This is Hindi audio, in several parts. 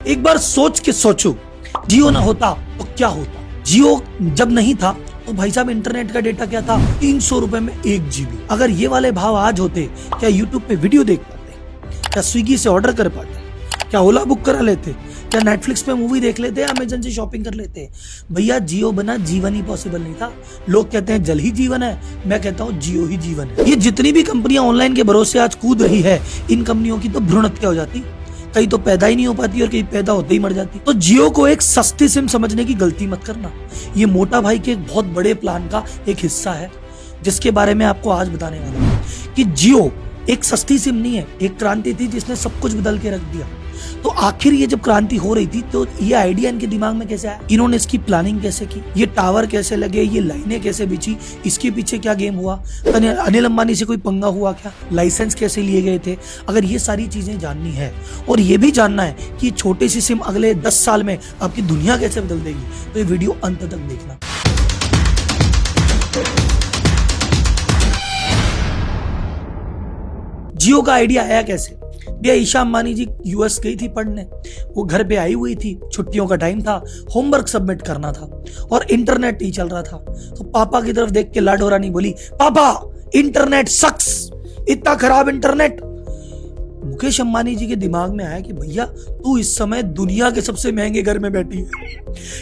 एक बार सोच के सोचो, जियो ना होता तो क्या होता। जियो जब नहीं था तो भाई साहब इंटरनेट का डेटा क्या था, 300 रुपए में 1 GB। अगर ये वाले भाव आज होते, क्या यूट्यूब पे वीडियो देख पाते, क्या स्विगी से ऑर्डर कर पाते, क्या ओला बुक करा लेते, क्या नेटफ्लिक्स पे मूवी देख लेते, अमेजन से शॉपिंग कर लेते। भैया जियो बना, जीवन ही पॉसिबल नहीं था। लोग कहते हैं जल ही जीवन है, मैं कहता हूँ जियो ही जीवन है। ये जितनी भी कंपनियां ऑनलाइन के भरोसे आज कूद रही है, इन कंपनियों की तो भ्रूण हत्या हो जाती, कहीं तो पैदा ही नहीं हो पाती और कहीं पैदा होते ही मर जाती। तो जियो को एक सस्ती सिम समझने की गलती मत करना। ये मोटा भाई के एक बहुत बड़े प्लान का एक हिस्सा है, जिसके बारे में आपको आज बताने वाला हूं कि जियो एक सस्ती सिम नहीं है, एक क्रांति थी जिसने सब कुछ बदल के रख दिया। तो आखिर ये जब क्रांति हो रही थी तो ये आइडिया इनके दिमाग में कैसे आया, इन्होंने इसकी प्लानिंग कैसे की, ये टावर कैसे लगे, ये लाइनें कैसे बिछी, इसके पीछे क्या गेम हुआ, अनिल अंबानी से कोई पंगा हुआ क्या, लाइसेंस कैसे लिए गए थे। अगर ये सारी चीजें जाननी है और ये भी जानना है कि छोटी सी सिम अगले 10 साल में आपकी दुनिया कैसे बदल देगी, तो ये वीडियो अंत तक देखना। जियो का आइडिया आया कैसे? भैया ईशा अंबानी जी यूएस गई थी पढ़ने, वो घर पे आई हुई थी, छुट्टियों का टाइम था, होमवर्क सबमिट करना था और इंटरनेट नहीं चल रहा था। तो पापा की तरफ देख के लाडो रानी बोली, पापा इंटरनेट सक्स, इतना खराब इंटरनेट। मुकेश अंबानी जी के दिमाग में आया कि भैया तू इस समय दुनिया के सबसे महंगे घर में बैठी है,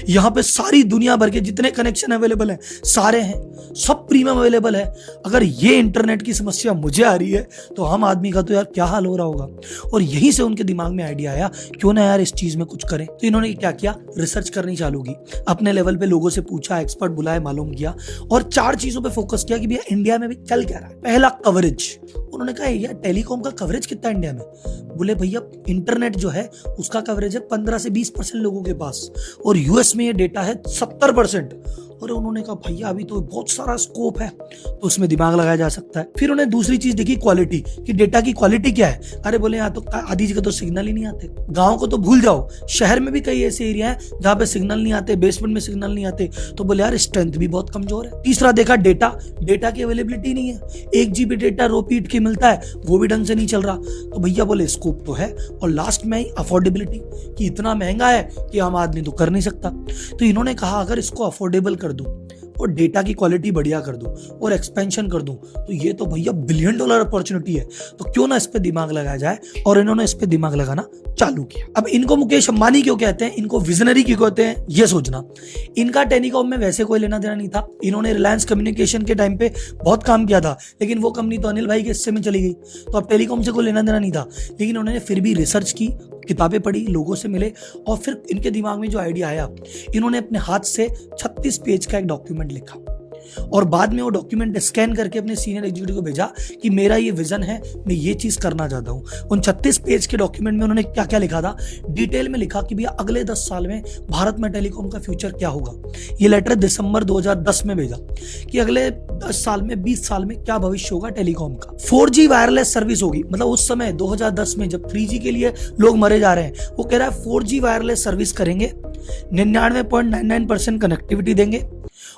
यहाँ पे सारी दुनिया भर के जितने कनेक्शन अवेलेबल हैं सारे हैं, सब प्रीमियम अवेलेबल है। अगर ये इंटरनेट की समस्या मुझे आ रही है तो हम आदमी का तो यार क्या हाल हो रहा होगा। और यहीं से उनके दिमाग में आइडिया आया, क्यों ना यार इस चीज में कुछ करें। तो इन्होंने क्या किया, रिसर्च करनी चालू की, अपने लेवल पे लोगों से पूछा, एक्सपर्ट बुलाए, मालूम किया और 4 चीजों पे फोकस किया कि भैया इंडिया में भी चल क्या रहा है। पहला कवरेज। उन्होंने कहा यार टेलीकॉम का कवरेज कितना इंडिया में? बोले भैया इंटरनेट जो है उसका कवरेज है 15 से 20% लोगों के पास और यूएस में ये डेटा है 70%। और उन्होंने कहा भैया अभी तो बहुत सारा स्कोप है, तो उसमें दिमाग लगाया जा सकता है। फिर उन्हें दूसरी चीज देखी, क्वालिटी, कि डेटा की क्वालिटी क्या है। अरे बोले यहाँ तो आधी जगह तो सिग्नल ही नहीं आते, गांव को तो भूल जाओ, शहर में भी कई ऐसे एरिया है जहाँ पे सिग्नल नहीं आते, बेसमेंट में सिग्नल नहीं आते। तो बोले यार स्ट्रेंथ भी बहुत कमजोर है। तीसरा देखा डेटा, डेटा की अवेलेबिलिटी नहीं है, 1 GB डेटा रो पीट के मिलता है, वो भी ढंग से नहीं चल रहा। तो भैया बोले स्कोप तो है। और लास्ट में अफोर्डेबिलिटी, कि इतना महंगा है कि आम आदमी तो कर नहीं सकता। तो इन्होंने कहा अगर इसको अफोर्डेबल कर दूं और डेटा की क्वालिटी बढ़िया कर दूं और एक्सपेंशन कर दूं तो ये तो भैया $1 बिलियन अपॉर्चुनिटी है। तो क्यों ना इस पे दिमाग लगाया जाए, और इन्होंने इस पे दिमाग लगाना चालू किया। अब इनको मुकेश अंबानी क्यों कहते हैं, इनको विजनरी क्यों कहते हैं, ये सोचना। इनका टेलीकॉम में वैसे कोई लेना देना नहीं था। इन्होंने रिलायंस कम्युनिकेशन के टाइम पे बहुत काम किया था, लेकिन वो कंपनी तो अनिल भाई के हिस्से में चली गई, तो अब टेलीकॉम से कोई लेना देना नहीं था। लेकिन उन्होंने फिर भी रिसर्च की, किताबें पढ़ी, लोगों से मिले और फिर इनके दिमाग में जो आइडिया आया, इन्होंने अपने हाथ से 36 पेज का एक डॉक्यूमेंट लिखा और बाद में वो डॉक्यूमेंट स्कैन करके अपने सीनियर एग्जीक्यूटिव को भेजा कि मेरा ये विजन है, मैं ये चीज करना चाहता हूं। उन 36 पेज के डॉक्यूमेंट में उन्होंने क्या क्या लिखा था, डिटेल में लिखा कि भैया अगले 10 साल में भारत में टेलीकॉम का फ्यूचर क्या होगा। ये लेटर दिसंबर 2010 में भेजा कि अगले 10 साल में, 20 साल में क्या भविष्य होगा टेलीकॉम का। 4G वायरलेस सर्विस होगी, मतलब उस समय 2010 में जब 3G के लिए लोग मरे जा रहे हैं, वो कह रहा है 4G वायरलेस सर्विस करेंगे, 99.99% कनेक्टिविटी देंगे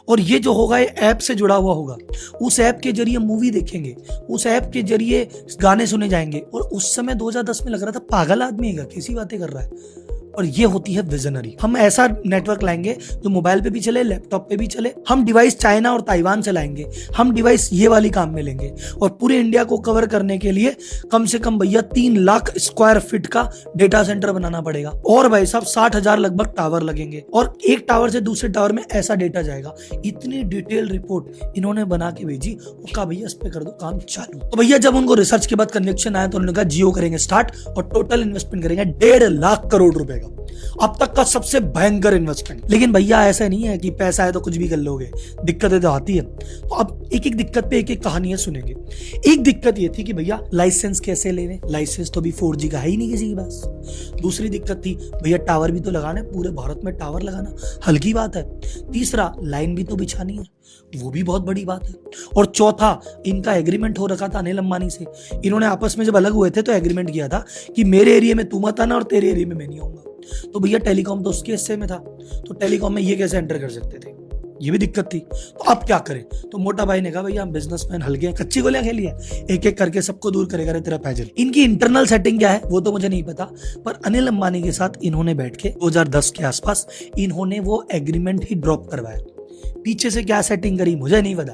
और ये जो होगा ये ऐप से जुड़ा हुआ होगा। उस ऐप के जरिए मूवी देखेंगे, उस ऐप के जरिए गाने सुने जाएंगे। और उस समय 2010 में लग रहा था पागल आदमी है, कैसी बातें कर रहा है। और ये होती है विजनरी। हम ऐसा नेटवर्क लाएंगे जो मोबाइल पे भी चले, लैपटॉप पे भी चले। हम डिवाइस चाइना और ताइवान से लाएंगे, हम डिवाइस ये वाली काम में लेंगे और पूरे इंडिया को कवर करने के लिए कम से कम भैया 3 लाख स्क्वायर फीट का डेटा सेंटर बनाना पड़ेगा। और भाई साहब 60,000 लगभग टावर लगेंगे और एक टावर से दूसरे टावर में ऐसा डेटा जाएगा। इतनी डिटेल रिपोर्ट इन्होंने बना के भेजी और कहा भैया इस पे कर दो काम चालू। तो भैया जब उनको रिसर्च के बाद कन्विक्शन आया तो उन्होंने कहा जियो करेंगे स्टार्ट और टोटल इन्वेस्टमेंट करेंगे 1.5 लाख करोड़ रुपए का, अब तक का सबसे भयंकर इन्वेस्टमेंट। लेकिन भैया ऐसा नहीं है कि पैसा है तो कुछ भी कर लोगे, दिक्कतें तो आती है। तो अब एक एक दिक्कत पे एक एक कहानियां सुनेंगे। एक दिक्कत ये थी कि भैया लाइसेंस कैसे लेने, लाइसेंस तो अभी 4G का है ही नहीं किसी के पास। दूसरी दिक्कत थी भैया टावर भी तो लगाना है, पूरे भारत में टावर लगाना हल्की बात है। तीसरा लाइन भी तो बिछानी है, वो भी बहुत बड़ी बात है। और चौथा इनका एग्रीमेंट हो रखा था अनिल अंबानी से। इन्होंने आपस में जब अलग हुए थे तो एग्रीमेंट किया था कि मेरे एरिया में तू मत आना और तेरे एरिया में मैं नहीं आऊंगा। तो भैया टेलीकॉम तो उसके हिस्से में था, तो टेलीकॉम में ये कैसे एंटर कर सकते थे। ये भी दिक्कत थी। तो अब क्या करें? तो मोटा भाई ने कहा भैया हम बिजनेसमैन हल्के हैं, कच्ची गोलियां खेली है, एक एक करके सबको दूर करेगा रे तेरा पैजल। इनकी इंटरनल सेटिंग क्या है वो तो मुझे नहीं पता, पर अनिल अंबानी के साथ इन्होंने बैठ के 2010 के आसपास इन्होंने वो एग्रीमेंट ही ड्रॉप करवाया। पीछे से क्या सेटिंग करी मुझे नहीं पता,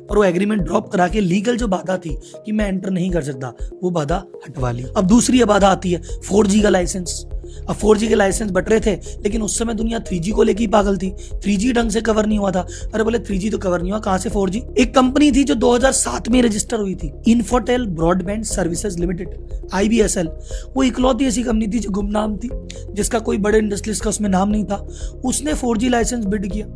पर वो एग्रीमेंट ड्रॉप करा के लीगल जो बाधा थी कि मैं एंटर नहीं कर सकता, वो बाधा हटवा ली। अब दूसरी बाधा आती है 4G का लाइसेंस। अब 4G के लाइसेंस बट रहे थे, लेकिन उस समय दुनिया 3G को लेके ही पागल थी। 3G ढंग से कवर नहीं हुआ था। अरे बोले 3G तो कवर नहीं हुआ, कहां से 4G? एक कंपनी थी जो 2007 में रजिस्टर हुई थी, Infotel broadband services limited, IBSL। वो इकलौती ऐसी कंपनी थी जो गुमनाम थी, जिसका कोई बड़े इंडस्ट्रीज का उसमें नाम नहीं था। उसने 4G लाइसेंस बिड किया,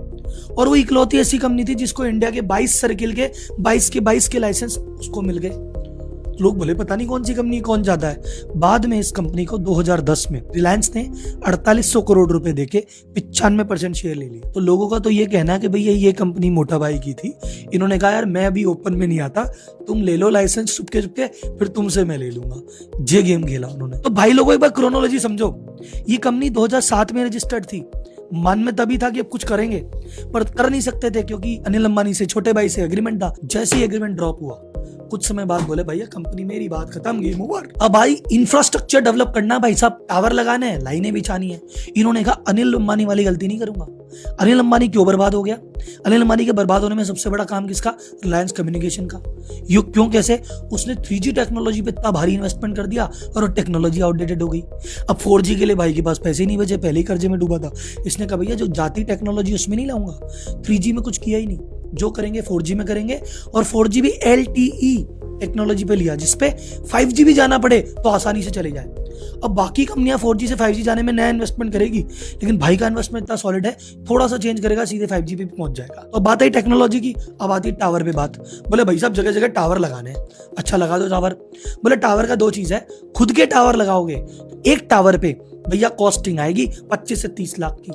और वो इकलौती ऐसी कंपनी थी जिसको इंडिया के 22 सर्किल के 22 के लाइसेंस उसको मिल गए। लोग बोले पता नहीं कौन सी कंपनी कौन जाता है। बाद में इस कंपनी को 2010 में रिलायंस ने 4800 करोड़ रुपए देके 95% शेयर ले लिए। तो लोगों का तो ये कहना है कि भैया ये कंपनी मोटा भाई की थी, इन्होंने कहा यार मैं अभी ओपन में नहीं आता, तुम ले लो लाइसेंस चुपके चुपके, फिर तुमसे मैं ले लूंगा। ये गेम खेला उन्होंने। तो भाई लोगों एक बार क्रोनोलॉजी समझो, ये कंपनी 2007 में रजिस्टर्ड थी। मन में तभी था कि अब कुछ करेंगे, पर कर नहीं सकते थे क्योंकि अनिल अंबानी से छोटे भाई से एग्रीमेंट था। जैसे ही एग्रीमेंट ड्रॉप हुआ, कुछ समय बाद बोले भैया कंपनी मेरी, बात खत्म, गेम ओवर। अब भाई इंफ्रास्ट्रक्चर डेवलप करना, भाई साहब टावर लगाने हैं, लाइनें बिछानी है। इन्होंने कहा अनिल अंबानी वाली गलती नहीं करूंगा। अनिल अंबानी क्यों बर्बाद हो गया? अनिल अंबानी के बर्बाद होने में सबसे बड़ा काम किसका? रिलायंस कम्युनिकेशन का। यू क्यों कैसे? उसने 3G टेक्नोलॉजी पे इतना भारी इन्वेस्टमेंट कर दिया और वो टेक्नोलॉजी आउटडेटेड हो गई। अब 4G के लिए भाई के पास पैसे ही नहीं बचे, पहले ही कर्जे में डूबा था। इसने कहा भैया जो जाती टेक्नोलॉजी उसमें नहीं लाऊंगा। 3G में कुछ किया ही नहीं, जो करेंगे 4G में करेंगे, और 4G भी LTE टेक्नोलॉजी पे लिया, जिसपे 5G भी जाना पड़े तो आसानी से चले जाए। अब बाकी कंपनियां 4G से 5G जाने में नया इन्वेस्टमेंट करेगी, लेकिन भाई का इन्वेस्टमेंट इतना सॉलिड है, थोड़ा सा चेंज करेगा सीधे 5G पे पहुंच जाएगा। तो बात आई टेक्नोलॉजी की, अब आती है टावर पे बात। बोले भाई साहब जगह जगह टावर लगाने हैं, अच्छा लगा दो टावर। बोले टावर का दो चीज है, खुद के टावर लगाओगे एक टावर पे भैया कॉस्टिंग आएगी 25 से 30 लाख की,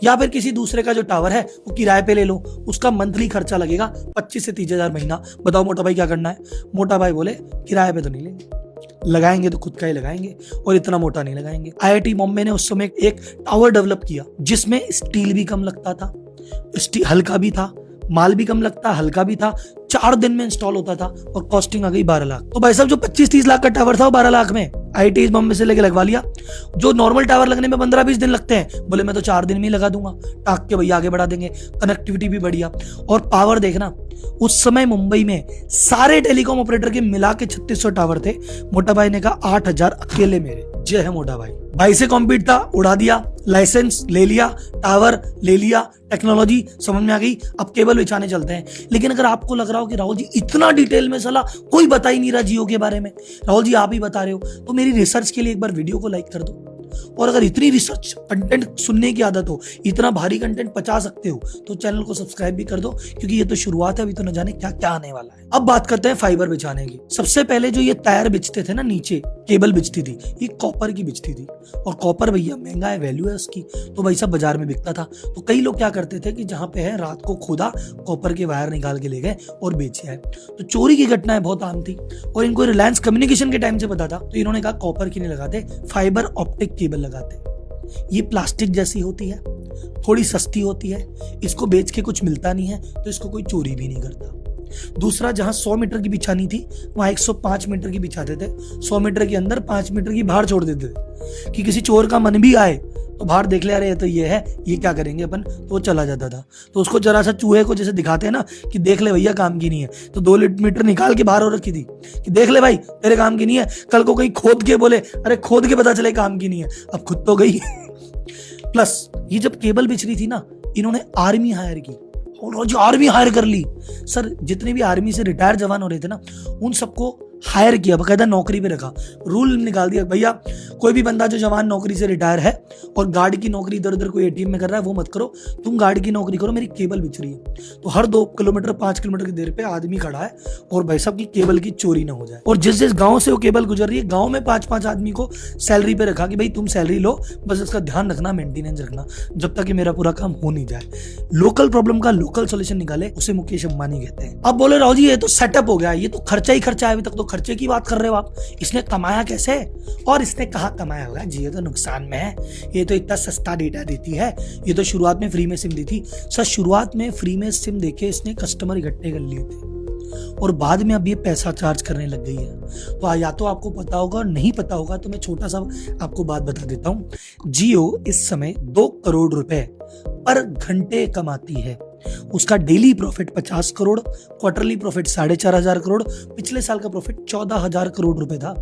या फिर किसी दूसरे का जो टावर है वो किराए पे ले लो, उसका मंथली खर्चा लगेगा 25 से 30 हजार महीना। बताओ मोटा भाई क्या करना है? मोटा भाई बोले किराए पे तो नहीं लेंगे, लगाएंगे तो खुद का ही लगाएंगे, और इतना मोटा नहीं लगाएंगे। IIT बॉम्बे ने उस समय एक टावर डेवलप किया जिसमें स्टील भी कम लगता था, हल्का भी था, माल भी कम लगता, हल्का भी था, 4 दिन में इंस्टॉल होता था, और कॉस्टिंग आ गई 12 लाख। तो भाई साहब जो 25-30 लाख का टावर था वो 12 लाख में IIT बॉम्बे से लेके लगवा लिया। जो नॉर्मल टावर लगने में 15-20 दिन लगते हैं, बोले मैं तो 4 दिन में ही लगा दूंगा, टाक के भैया आगे बढ़ा देंगे, कनेक्टिविटी भी बढ़िया। और पावर देखना, उस समय मुंबई में सारे टेलीकॉम ऑपरेटर के मिला के 3600 टावर थे। मोटा भाई ने कहा 8000 अकेले मेरे। जय है मोटा भाई। भाई से कॉम्पीट था, उड़ा दिया, लाइसेंस ले लिया, टावर ले लिया, टेक्नोलॉजी समझ में आ गई, अब केबल बिछाने चलते हैं। लेकिन अगर आपको लग रहा हो कि राहुल जी इतना डिटेल में सलाह कोई बता ही नहीं रहा जियो के बारे में, राहुल जी आप ही बता रहे हो, तो मेरी रिसर्च के लिए एक बार वीडियो को लाइक कर दो। और अगर इतनी रिसर्च कंटेंट सुनने की आदत हो, इतना भारी कंटेंट पचा सकते हो, तो चैनल को सब्सक्राइब भी कर दो, क्योंकि ये तो शुरुआत है, अभी तो न जाने क्या क्या आने वाला है। अब बात करते हैं फाइबर बिछाने की। सबसे पहले जो ये तार बिछते थे ना, नीचे केबल बिछती थी, ये कॉपर की बिछती थी, और कॉपर भैया महंगा है, वैल्यू है उसकी, तो भाई सब बाजार में बिकता था। तो कई लोग क्या करते थे कि जहां पे है रात को खोदा, कॉपर के वायर निकाल के ले गए और बेचे आए। तो चोरी की घटनाएं बहुत आम थी, और इनको रिलायंस कम्युनिकेशन के टाइम से पता था, तो इन्होंने कहा कॉपर की नहीं लगाते, फाइबर ऑप्टिक केबल लगाते। ये प्लास्टिक जैसी होती है, थोड़ी सस्ती होती है, इसको बेच के कुछ मिलता नहीं है, तो इसको कोई चोरी भी नहीं करता। दूसरा, जहां 100 मीटर की बिछानी थी वहां 105 मीटर की बिछाते थे। 100 मीटर के अंदर 5 मीटर की बाहर छोड़ देते थे कि किसी चोर का मन भी आए तो बाहर देख ले, अरे तो ये है, ये क्या करेंगे अपन, तो वो चला जाता था। तो उसको जरा सा चूहे को जैसे दिखाते हैं ना कि देख ले भैया काम की नहीं है, तो 2 मीटर निकाल के बाहर और रखी थी कि देख ले भाई तेरे काम की नहीं है, कल को कहीं खोद के बोले अरे खोद के पता चले काम की नहीं है, अब खुद तो गई। प्लस ये जब केबल बिछ रही थी ना, इन्होंने आर्मी हायर की, और जो आर्मी हायर कर ली। सर जितने भी आर्मी से रिटायर जवान हो रहे थे ना, उन सबको हायर किया, बकायदा नौकरी पे रखा, रूल निकाल दिया भैया कोई भी बंदा जो जवान नौकरी से रिटायर है और गार्ड की नौकरी इधर उधर कोई ATM में कर रहा है वो मत करो, तुम गार्ड की नौकरी करो, मेरी केबल बिछ रही है। तो हर 2 किलोमीटर 5 किलोमीटर की देर पे आदमी खड़ा है और भाई साहब की केबल की चोरी ना हो जाए। और जिस जिस गांव से वो केबल गुजर रही है, गांव में 5-5 आदमी को सैलरी पे रखा कि भाई तुम सैलरी लो, बस इसका ध्यान रखना, मेंटेनेंस रखना, जब तक कि मेरा पूरा काम हो नहीं जाए। लोकल प्रॉब्लम का लोकल सोल्यूशन निकाले, उसे मुकेश अंबानी कहते हैं। अब बोले राव जी ये तो सेटअप हो गया, ये तो खर्चा ही खर्चा है, अभी तक तो खर्चे की बात कर रहे हो आप। इसने कमाया कैसे और इसने कहाँ कमाया होगा। जियो तो नुकसान में है, ये तो इतना सस्ता डेटा देती है, ये तो शुरुआत में फ्री में सिम दी थी। सर शुरुआत में फ्री में सिम देके इसने कस्टमर इकट्ठे कर लिए थे और बाद में अब ये पैसा चार्ज करने लग गई है। तो या तो आपको पता होगा और नहीं पता होगा तो मैं छोटा सा आपको बात बता देता हूँ। जियो इस समय 2 करोड़ रुपए पर घंटे कमाती है। उसका daily profit 50 crore, quarterly profit 4,500 crore, पिछले साल का प्रॉफिट 14,000 करोड़ रुपए था।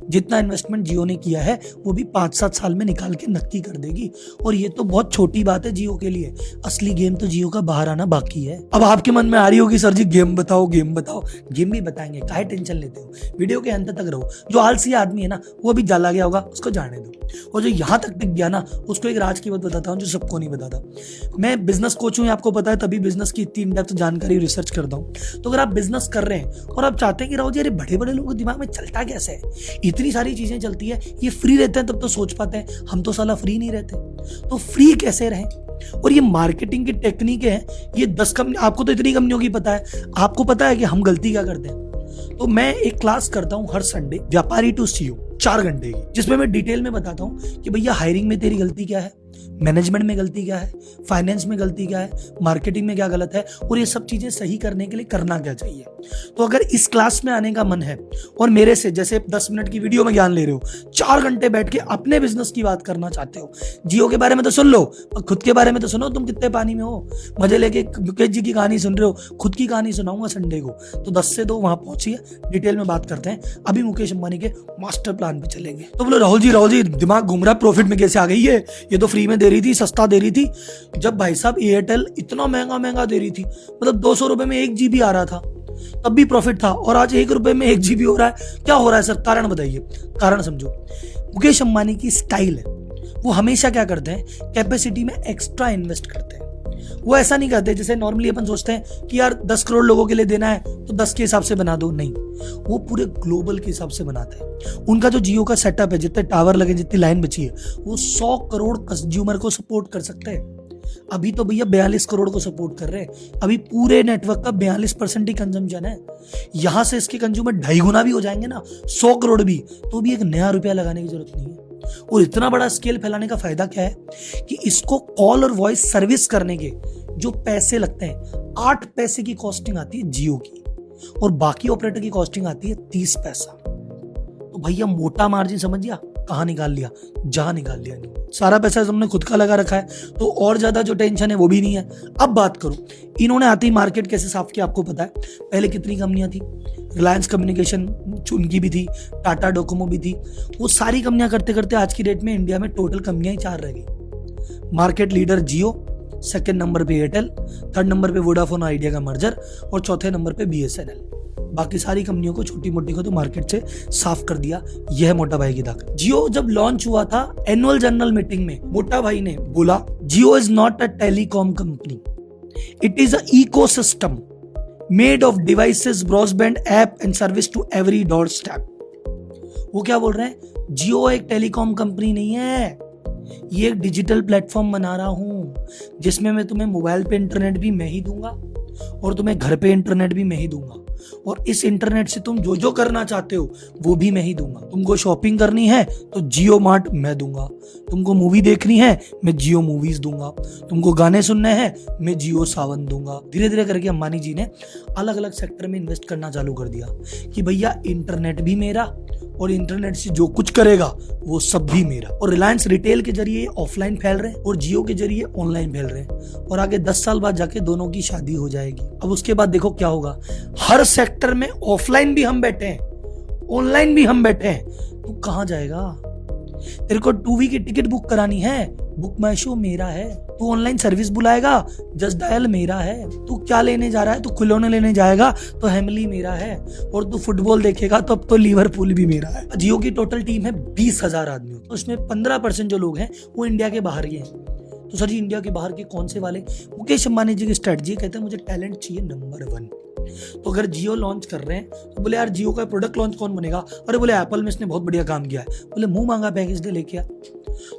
जितना इन्वेस्टमेंट जियो ने किया है वो भी 5-7 साल में निकाल के नक्की कर देगी। और ये तो बहुत छोटी बात है जियो के लिए, असली गेम तो जियो का बाहर आना बाकी है। अब आपके मन में आ रही होगी सर जी गेम बताओ गेम बताओ। गेम भी बताएंगे, काहे टेंशन लेते हो, वीडियो के अंत तक रहो। जो आलसी आदमी है ना वो भी जाला गया होगा, उसको जाने दो। और जो यहाँ तक टिक गया ना उसको एक राज की बात बताता हूँ जो सबको नहीं बताता। मैं बिजनेस कोच हूँ, आपको पता है, तभी बिजनेस की इतनी इनडेप्थ जानकारी रिसर्च करता हूँ। तो अगर आप बिजनेस कर रहे हैं और आप चाहते हैं कि राहुल जी अरे बड़े बड़े लोगों के दिमाग में चलता कैसे है, इतनी सारी चीजें चलती है, ये फ्री रहते हैं तब तो सोच पाते हैं, हम तो साला फ्री नहीं रहते, तो फ्री कैसे रहें। और ये मार्केटिंग की टेक्निक है, ये 10 कंपनी, आपको तो इतनी कंपनियों की पता है, आपको पता है कि हम गलती क्या करते हैं। तो मैं एक क्लास करता हूं हर संडे, व्यापारी टू सीईओ, 4 घंटे की, जिसमें मैं डिटेल में बताता हूं कि भैया हायरिंग में तेरी गलती क्या है, मैनेजमेंट में गलती क्या है, फाइनेंस में गलती क्या है, मार्केटिंग में क्या गलत है, और ये सब चीजें सही करने के लिए करना क्या चाहिए। तो अगर इस क्लास में आने का मन है और मेरे से जैसे 10 मिनट की वीडियो में ज्ञान ले रहे हो, 4 घंटे बैठ के अपने बिजनेस की बात करना चाहते हो, जियो के बारे में तो सुन लो, खुद के बारे में तो सुनो, तुम कितने पानी में हो, मजे लेके मुकेश जी की कहानी सुन रहे हो, खुद की कहानी सुनाऊंगा संडे को, तो 10 से 2 वहां पहुंचिए, डिटेल में बात करते हैं। अभी मुकेश अंबानी के मास्टर प्लान पे चलेंगे। तो बोलो राहुल जी दिमाग घूम रहा है, प्रॉफिट में कैसे आ गई है, ये तो फ्री में दे रही थी, सस्ता दे रही थी। जब भाई साहब एयरटेल इतना महंगा दे रही थी, मतलब 200 रुपए में 1 GB आ रहा था, तब भी प्रॉफिट था, और आज 1 रुपए में 1 GB हो रहा है। क्या हो रहा है सर, कारण बताइए, कारण समझो। मुकेश अंबानी की स्टाइल है, वो हमेशा क्या करते हैं, कैपेसिटी में एक्स्ट्रा इन्वेस्ट करते हैं। वो ऐसा नहीं करते जैसे नॉर्मली अपन सोचते हैं कि यार 10 करोड़ लोगों के लिए देना है तो 10 के हिसाब से बना दो, नहीं, वो पूरे ग्लोबल के हिसाब से बनाते हैं। उनका जो जियो का सेटअप है, जितने टावर लगे, जितनी लाइन बची है, वो 100 करोड़ कंज्यूमर को सपोर्ट कर सकते हैं। अभी तो भैया 42 करोड़ को सपोर्ट कर रहे हैं, अभी पूरे नेटवर्क का 42% ही कंजम्पशन है। यहां से इसके कंज्यूमर 2.5 गुना भी हो जाएंगे ना, 100 करोड़ भी, तो भी एक नया रुपया लगाने की जरूरत नहीं है। और इतना बड़ा स्केल फैलाने का फायदा क्या है कि इसको कॉल और वॉइस सर्विस करने के जो पैसे लगते हैं, 8 पैसे की कॉस्टिंग आती है जियो की, और बाकी ऑपरेटर की कॉस्टिंग आती है 30 पैसा। तो भैया मोटा मार्जिन समझिए कहां निकाल लिया, जहां निकाल लिया नहीं, सारा पैसा तुमने खुद का लगा रखा है, तो और ज्यादा जो टेंशन है वो भी नहीं है। अब बात करो, इन्होंने आती मार्केट कैसे साफ किया आपको पता है। पहले कितनी कंपनियां थी, रिलायंस कम्युनिकेशन उनकी भी थी, टाटा डोकोमो भी थी, वो सारी कंपनियां करते करते आज की डेट में इंडिया में टोटल कंपनियां ही 4 रह गई। मार्केट लीडर जियो, सेकंड नंबर पे एयरटेल, थर्ड नंबर पे वोडाफोन आइडिया का मर्जर, और चौथे नंबर पे BSNL। बाकी सारी कंपनियों को, छोटी मोटी को तो मार्केट से साफ कर दिया। यह मोटा भाई की ताकत। जियो जब लॉन्च हुआ था एनुअल जनरल मीटिंग में, मोटा भाई ने बोला Jio is not a telecom company, it is an ecosystem made of devices, broadband, app and service to every doorstep. वो क्या बोल रहे हैं, जियो एक टेलीकॉम कंपनी नहीं है, ये एक डिजिटल प्लेटफॉर्म बना रहा हूं जिसमें मैं तुम्हें मोबाइल पे इंटरनेट भी मैं ही दूंगा और तुम्हें घर पे इंटरनेट भी मैं ही दूंगा, और इस इंटरनेट से तुम जो जो करना चाहते हो वो भी मैं ही दूंगा। तुमको शॉपिंग करनी है तो जियो मार्ट मैं दूंगा, तुमको मूवी देखनी है मैं जियो मूवीज दूंगा, तुमको गाने सुनने हैं मैं जियो सावन दूंगा। धीरे धीरे करके अंबानी जी ने अलग अलग सेक्टर में इन्वेस्ट करना चालू कर दिया कि भैया इंटरनेट भी मेरा और इंटरनेट से जो कुछ करेगा वो सब भी मेरा। और रिलायंस रिटेल के जरिए ऑफलाइन फैल रहे हैं और जियो के जरिए ऑनलाइन फैल रहे हैं, और आगे 10 साल बाद जाके दोनों की शादी हो जाएगी। अब उसके बाद देखो क्या होगा, हर सेक्टर में ऑफलाइन भी हम बैठे हैं, ऑनलाइन भी हम बैठे हैं, तू कहां जाएगा। तेरे को 2 की टिकट बुक करानी है, बुक माई शो मेरा है। तू ऑनलाइन सर्विस बुलाएगा, जस्ट डायल मेरा है। तू क्या लेने जा रहा है, तू खिलौने लेने जाएगा तो हेमली मेरा है, और तू फुटबॉल देखेगा तो अब तो लिवरपूल भी मेरा है। जियो की टोटल टीम है 20,000 आदमी, तो उसमें 15% जो लोग हैं वो इंडिया के बाहर के हैं। तो सर जी इंडिया के बाहर के कौन से वाले, मुकेश अंबानी जी की स्ट्रेटजी कहते हैं मुझे टैलेंट चाहिए नंबर 1। तो अगर जियो लॉन्च कर रहे हैं तो बोले यार जियो का प्रोडक्ट लॉन्च कौन बनेगा, अरे बोले एप्पल में इसने बहुत बढ़िया काम किया है, बोले मुंह मांगा पैकेज दे लेके आ।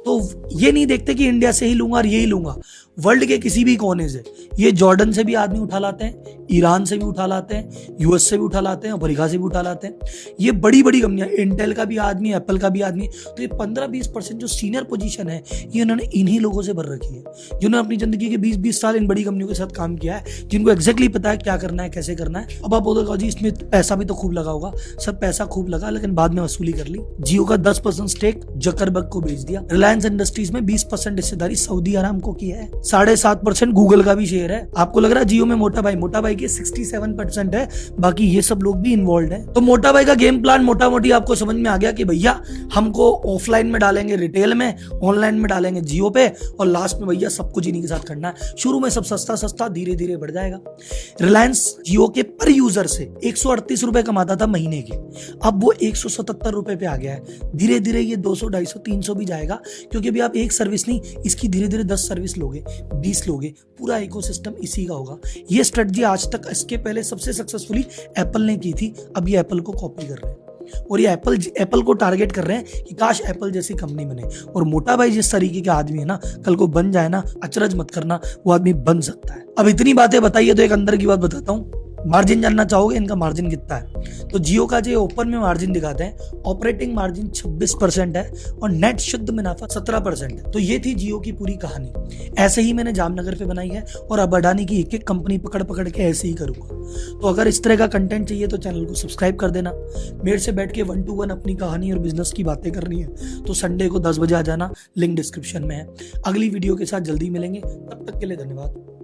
तो ये नहीं देखते कि इंडिया से ही लूंगा और यही लूंगा, वर्ल्ड के किसी भी कोने से, ये जॉर्डन से भी आदमी उठा लाते हैं, ईरान से भी उठा लाते हैं, यूएस से भी उठा लाते हैं, अफ्रीका से भी उठा लाते हैं। ये बड़ी बड़ी कंपनियां, इंटेल का भी आदमी, एप्पल का भी आदमी, तो ये 15-20% जो सीनियर पोजीशन है ये इन्होंने इन्हीं लोगों से भर रखी है, जिन्होंने अपनी जिंदगी के 20-20 साल इन बड़ी कंपनियों के साथ काम किया है, जिनको एग्जैक्टली पता है क्या करना है, कैसे करना है। अब आप बोलोगे जी इसमें पैसा भी तो खूब लगा होगा। सर पैसा खूब लगा, लेकिन बाद में वसूली कर ली। जियो का 10% स्टेक जकरबर्ग को बेच दिया। रिलायंस इंडस्ट्रीज में 20% हिस्सेदारी सऊदी अरामको की है। 7.5% गूगल का भी शेयर है। आपको लग रहा है जियो में मोटा भाई की 67% है, बाकी ये सब लोग भी इन्वॉल्व है। तो मोटा भाई का गेम प्लान मोटा मोटी आपको समझ में आ गया कि भैया हमको ऑफलाइन में डालेंगे रिटेल में, ऑनलाइन में डालेंगे जियो पे, और लास्ट में भैया सब कुछ इन्हीं के साथ करना है। शुरू में सब सस्ता, धीरे धीरे बढ़ जाएगा। रिलायंस जियो के पर यूजर से 138 रुपए कमाता था महीने के, अब वो 177 रुपए पे आ गया है। धीरे धीरे ये 200, 250, 300 भी जाएगा, क्योंकि अभी आप एक सर्विस नहीं, इसकी धीरे धीरे 10 सर्विस लोगे, 20 लोगे, पूरा इकोसिस्टम इसी का होगा। ये स्ट्रेटजी आज तक इसके पहले सबसे सक्सेसफुली एप्पल ने की थी, अब ये एप्पल को कॉपी कर रहे हैं और ये एप्पल को टारगेट कर रहे हैं कि काश एप्पल जैसी कंपनी बने। और मोटा भाई जिस तरीके के आदमी है ना, कल को बन जाए ना, अचरज मत करना, वो आदमी बन सकता है। अब इतनी बातें बताइए तो एक अंदर की बात बताता हूँ। मार्जिन जानना चाहोगे, इनका मार्जिन कितना है? तो जियो का जो ओपन में मार्जिन दिखाते हैं, ऑपरेटिंग मार्जिन 26% है और नेट शुद्ध मुनाफा 17% है। तो ये थी जियो की पूरी कहानी। ऐसे ही मैंने जामनगर पे बनाई है और अब अडानी की एक एक कंपनी पकड़ के ऐसे ही करूंगा। तो अगर इस तरह का कंटेंट चाहिए तो चैनल को सब्सक्राइब कर देना। मेरे से बैठ के 1 to 1 अपनी कहानी और बिजनेस की बातें करनी है तो संडे को 10 बजे आ जाना, लिंक डिस्क्रिप्शन में है। अगली वीडियो के साथ जल्दी मिलेंगे, तब तक के लिए धन्यवाद।